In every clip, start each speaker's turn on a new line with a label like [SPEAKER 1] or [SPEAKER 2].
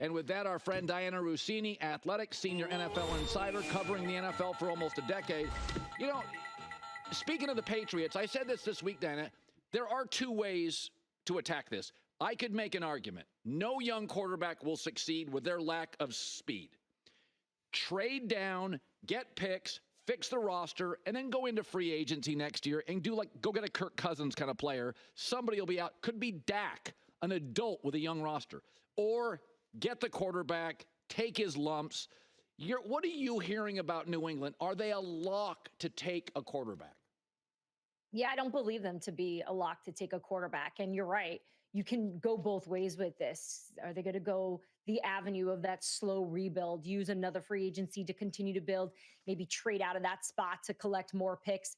[SPEAKER 1] And with that, our friend Dianna Russini, athletic senior NFL insider, covering the NFL for almost a decade. You know, speaking of the Patriots, I said this week, Dianna, there are two ways to attack this. I could make an argument. No young quarterback will succeed with their lack of speed. Trade down, get picks, fix the roster, and then go into free agency next year and go get a Kirk Cousins kind of player. Somebody will be out. Could be Dak, an adult with a young roster. Or get the quarterback, take his lumps. What are you hearing about New England? Are they a lock to take a quarterback?
[SPEAKER 2] Yeah, I don't believe them to be a lock to take a quarterback. And you're right. You can go both ways with this. Are they going to go the avenue of that slow rebuild, use another free agency to continue to build, maybe trade out of that spot to collect more picks,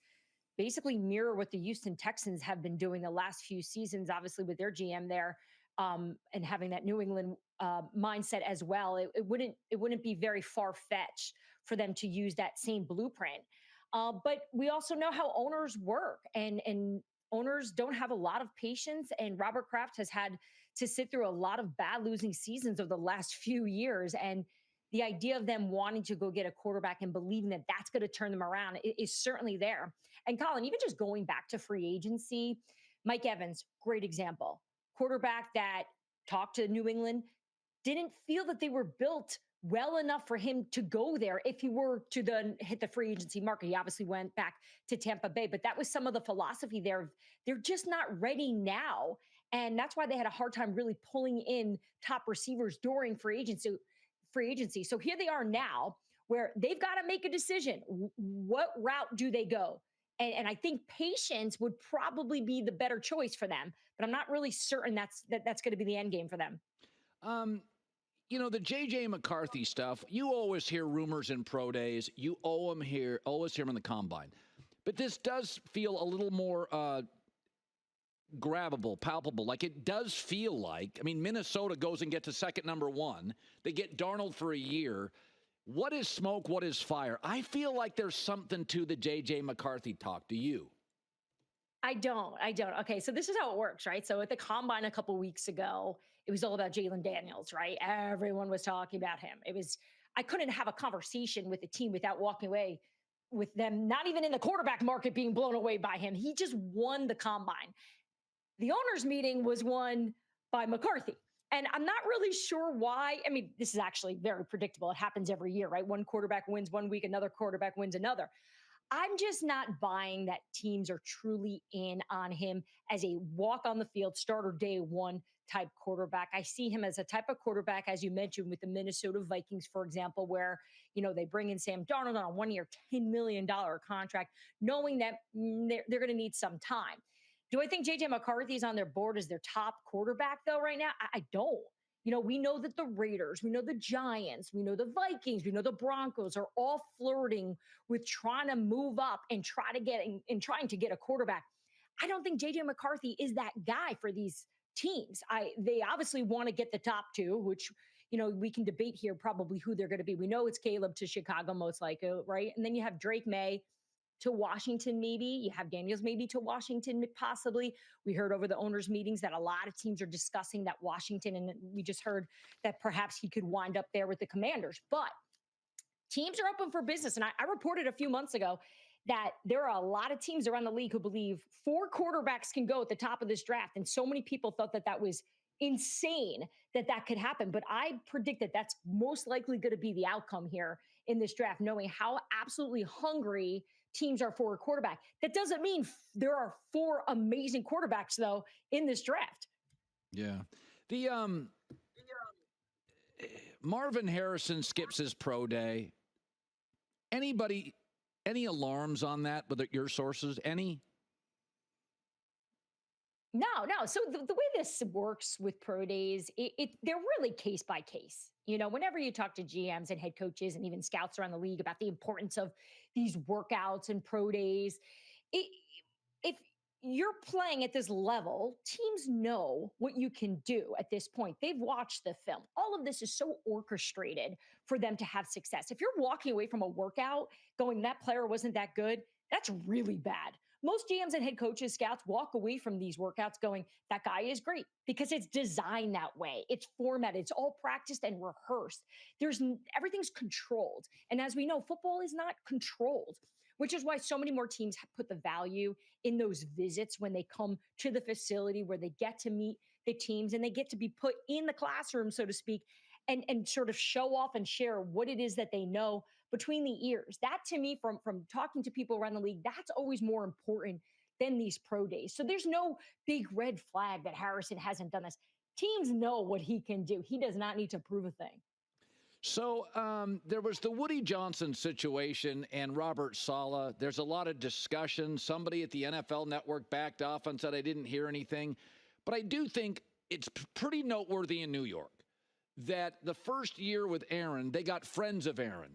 [SPEAKER 2] basically mirror what the Houston Texans have been doing the last few seasons, obviously with their GM there, and having that New England mindset as well. It wouldn't be very far-fetched for them to use that same blueprint. But we also know how owners work, and owners don't have a lot of patience. And Robert Kraft has had to sit through a lot of bad losing seasons of the last few years. And the idea of them wanting to go get a quarterback and believing that that's going to turn them around is certainly there. And Colin, even just going back to free agency, Mike Evans, great example. Quarterback that talked to New England, didn't feel that they were built well enough for him to go there if he were to then hit the free agency market. He obviously went back to Tampa Bay, but that was some of the philosophy there. They're just not ready now. And that's why they had a hard time really pulling in top receivers during free agency. So here they are now where they've got to make a decision. What route do they go? And I think patience would probably be the better choice for them, but I'm not really certain that's going to be the end game for them.
[SPEAKER 1] You know, the J.J. McCarthy stuff, you always hear rumors in pro days. You always hear them in the combine. But this does feel a little more grabbable, palpable. Like it does feel like, I mean, Minnesota goes and gets a second number one. They get Darnold for a year. What is smoke? What is fire? I feel like there's something to the J.J. McCarthy talk. Do you?
[SPEAKER 2] I don't. Okay, so this is how it works, right? So at the combine a couple weeks ago, it was all about Jalen Daniels, right? Everyone was talking about him. I couldn't have a conversation with the team without walking away with them, not even in the quarterback market, being blown away by him. He just won the combine. The owners' meeting was won by McCarthy. And I'm not really sure why. I mean, this is actually very predictable. It happens every year, right? One quarterback wins one week, another quarterback wins another. I'm just not buying that teams are truly in on him as a walk on the field, starter day one type quarterback. I see him as a type of quarterback, as you mentioned, with the Minnesota Vikings, for example, where, they bring in Sam Darnold on a 1-year, $10 million contract, knowing that they're going to need some time. Do I think J.J. McCarthy is on their board as their top quarterback, though, right now? I don't. We know that the Raiders, we know the Giants, we know the Vikings, we know the Broncos are all flirting with trying to move up and trying to get a quarterback. I don't think J.J. McCarthy is that guy for these teams. They obviously want to get the top two, which, we can debate here probably who they're going to be. We know it's Caleb to Chicago, most likely, right? And then you have Drake May to Washington, maybe. You have Daniels maybe to Washington, possibly. We heard over the owners' meetings that a lot of teams are discussing that Washington, and we just heard that perhaps he could wind up there with the Commanders. But teams are open for business. And I reported a few months ago that there are a lot of teams around the league who believe 4 quarterbacks can go at the top of this draft. And so many people thought that was insane that could happen. But I predict that that's most likely going to be the outcome here in this draft, knowing how absolutely hungry teams are for a quarterback. That doesn't mean there are 4 amazing quarterbacks, though, in this draft.
[SPEAKER 1] Yeah. The Marvin Harrison skips his pro day. Any alarms on that with your sources? Any?
[SPEAKER 2] No. So the way this works with pro days, they're really case by case. Whenever you talk to GMs and head coaches and even scouts around the league about the importance of these workouts and pro days, if you're playing at this level, teams know what you can do at this point. They've watched the film. All of this is so orchestrated for them to have success. If you're walking away from a workout going, that player wasn't that good, that's really bad. most GMs and head coaches, scouts walk away from these workouts going, that guy is great because it's designed that way. It's formatted. It's all practiced and rehearsed. Everything's controlled. And as we know, football is not controlled, which is why so many more teams put the value in those visits when they come to the facility where they get to meet the teams and they get to be put in the classroom, so to speak, and sort of show off and share what it is that they know between the ears. That to me, from talking to people around the league, that's always more important than these pro days. So there's no big red flag that Harrison hasn't done this. Teams know what he can do. He does not need to prove a thing.
[SPEAKER 1] So there was the Woody Johnson situation and Robert Saleh. There's a lot of discussion. Somebody at the NFL Network backed off and said, I didn't hear anything. But I do think it's pretty noteworthy in New York that the first year with Aaron, they got friends of Aaron,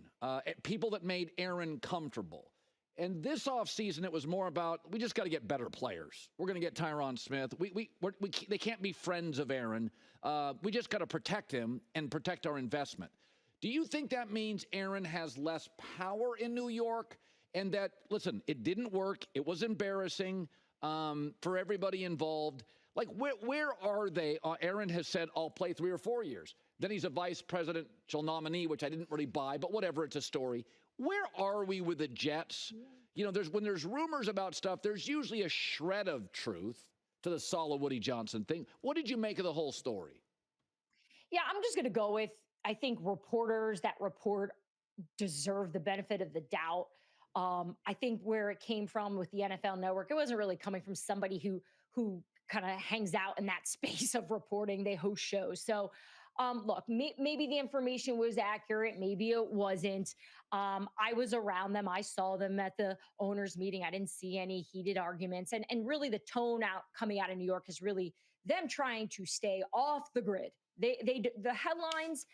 [SPEAKER 1] people that made Aaron comfortable. And this offseason, it was more about, we just got to get better players. We're going to get Tyron Smith. They can't be friends of Aaron. We just got to protect him and protect our investment. Do you think that means Aaron has less power in New York? And that, listen, it didn't work. It was embarrassing for everybody involved. Like, where are they? Aaron has said, I'll play 3 or 4 years. Then he's a vice presidential nominee, which I didn't really buy, but whatever, it's a story. Where are we with the Jets? You know, when there's rumors about stuff, there's usually a shred of truth to the Saleh Woody Johnson thing. What did you make of the whole story?
[SPEAKER 2] Yeah, I'm just going to go with, I think reporters that report deserve the benefit of the doubt. I think where it came from with the NFL Network, it wasn't really coming from somebody who kind of hangs out in that space of reporting. They host shows. So look, maybe the information was accurate. Maybe it wasn't. I was around them. I saw them at the owners meeting. I didn't see any heated arguments. And really the tone coming out of New York is really them trying to stay off the grid. The headlines,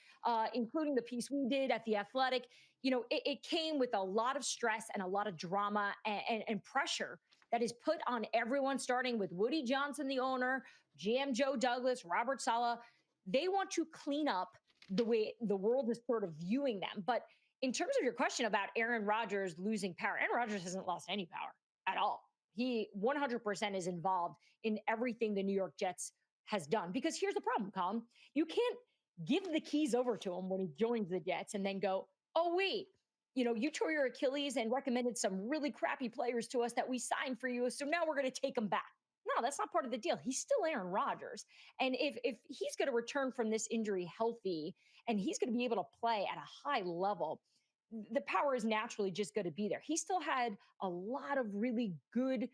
[SPEAKER 2] including the piece we did at The Athletic, you know, it came with a lot of stress and a lot of drama and pressure that is put on everyone, starting with Woody Johnson, the owner, GM Joe Douglas, Robert Saleh. They want to clean up the way the world is sort of viewing them. But in terms of your question about Aaron Rodgers losing power, Aaron Rodgers hasn't lost any power at all. He 100% is involved in everything the New York Jets has done. Because here's the problem, Colin. You can't give the keys over to him when he joins the Jets and then go, oh, wait, you know, you tore your Achilles and recommended some really crappy players to us that we signed for you. So now we're going to take them back. No, that's not part of the deal. He's still Aaron Rodgers. And if he's going to return from this injury healthy and he's going to be able to play at a high level, the power is naturally just going to be there. He still had a lot of really good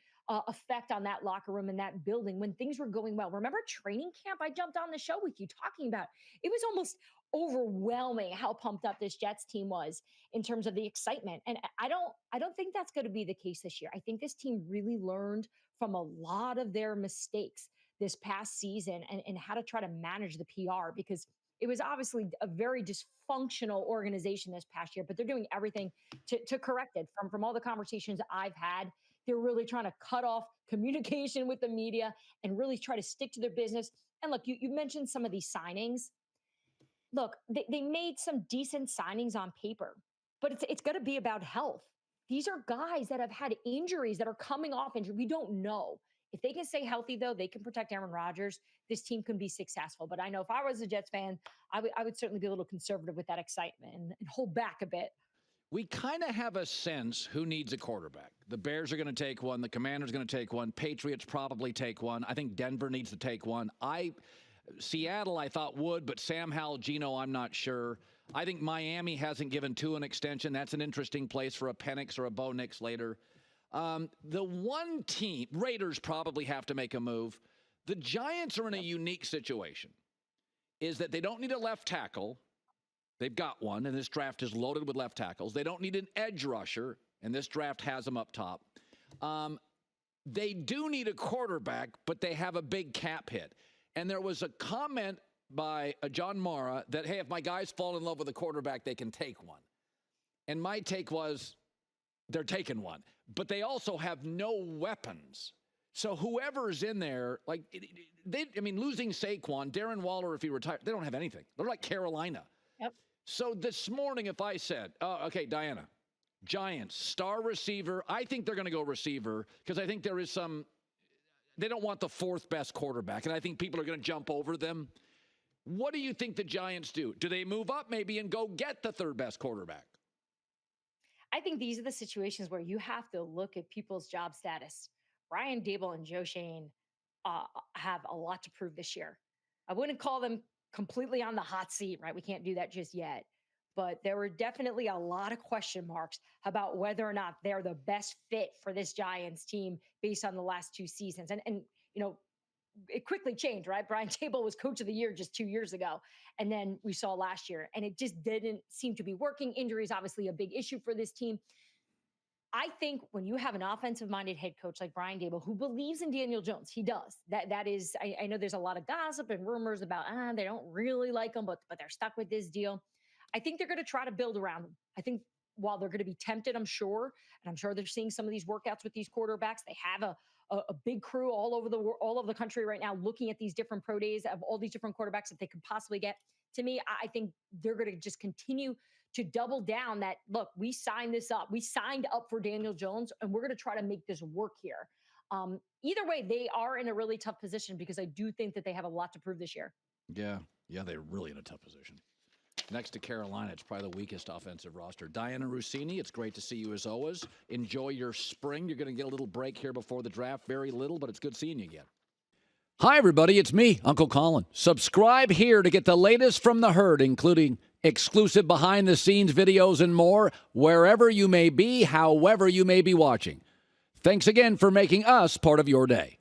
[SPEAKER 2] effect on that locker room and that building when things were going well. Remember training camp? I jumped on the show with you talking about it was almost overwhelming how pumped up this Jets team was in terms of the excitement. And I don't think that's going to be the case this year. I think this team really learned from a lot of their mistakes this past season and how to try to manage the PR, because it was obviously a very dysfunctional organization this past year, but they're doing everything to correct it. From all the conversations I've had, they're really trying to cut off communication with the media and really try to stick to their business. And look, you mentioned some of these signings. Look, they made some decent signings on paper, but it's going to be about health. These are guys that have had injuries that are coming off injury. We don't know. If they can stay healthy, though, they can protect Aaron Rodgers. This team can be successful. But I know if I was a Jets fan, I would certainly be a little conservative with that excitement and hold back a bit.
[SPEAKER 1] We kind of have a sense who needs a quarterback. The Bears are going to take one. The Commanders are going to take one. Patriots probably take one. I think Denver needs to take one. Seattle, I thought would, but Sam Howell, Geno, I'm not sure. I think Miami hasn't given Tua an extension. That's an interesting place for a Penix or a Bo Nix later. The one team, Raiders probably have to make a move. The Giants are in a unique situation, is that they don't need a left tackle. They've got one, and this draft is loaded with left tackles. They don't need an edge rusher, and this draft has them up top. They do need a quarterback, but they have a big cap hit. And there was a comment by John Mara that, hey, if my guys fall in love with a quarterback, they can take one. And my take was, they're taking one. But they also have no weapons. So whoever's in there, losing Saquon, Darren Waller, if he retired, they don't have anything. They're like Carolina.
[SPEAKER 2] Yep.
[SPEAKER 1] So this morning, if I said, okay, Dianna, Giants, star receiver. I think they're going to go receiver because I think there is some – they don't want the fourth best quarterback, and I think people are going to jump over them. What do you think the Giants do? Do they move up maybe and go get the third best quarterback?
[SPEAKER 2] I think these are the situations where you have to look at people's job status. Brian Daboll and Joe Schoen have a lot to prove this year. I wouldn't call them completely on the hot seat, right? We can't do that just yet. But there were definitely a lot of question marks about whether or not they're the best fit for this Giants team based on the last two seasons. And you know, it quickly changed, right? Brian Daboll was coach of the year just 2 years ago. And then we saw last year, and it just didn't seem to be working. Injuries, obviously, a big issue for this team. I think when you have an offensive-minded head coach like Brian Daboll, who believes in Daniel Jones, he does. That is, I know there's a lot of gossip and rumors about, they don't really like him, but they're stuck with this deal. I think they're going to try to build around him. I think while they're going to be tempted, I'm sure, and I'm sure they're seeing some of these workouts with these quarterbacks. They have a big crew all over the country right now looking at these different pro days of all these different quarterbacks that they could possibly get. To me, I think they're going to just continue to double down that, look, we signed this up. We signed up for Daniel Jones, and we're going to try to make this work here. Either way, they are in a really tough position because I do think that they have a lot to prove this year.
[SPEAKER 1] Yeah, they're really in a tough position. Next to Carolina, it's probably the weakest offensive roster. Dianna Russini, it's great to see you as always. Enjoy your spring. You're going to get a little break here before the draft. Very little, but it's good seeing you again. Hi, everybody. It's me, Uncle Colin. Subscribe here to get the latest from the herd, including exclusive behind-the-scenes videos and more, wherever you may be, however you may be watching. Thanks again for making us part of your day.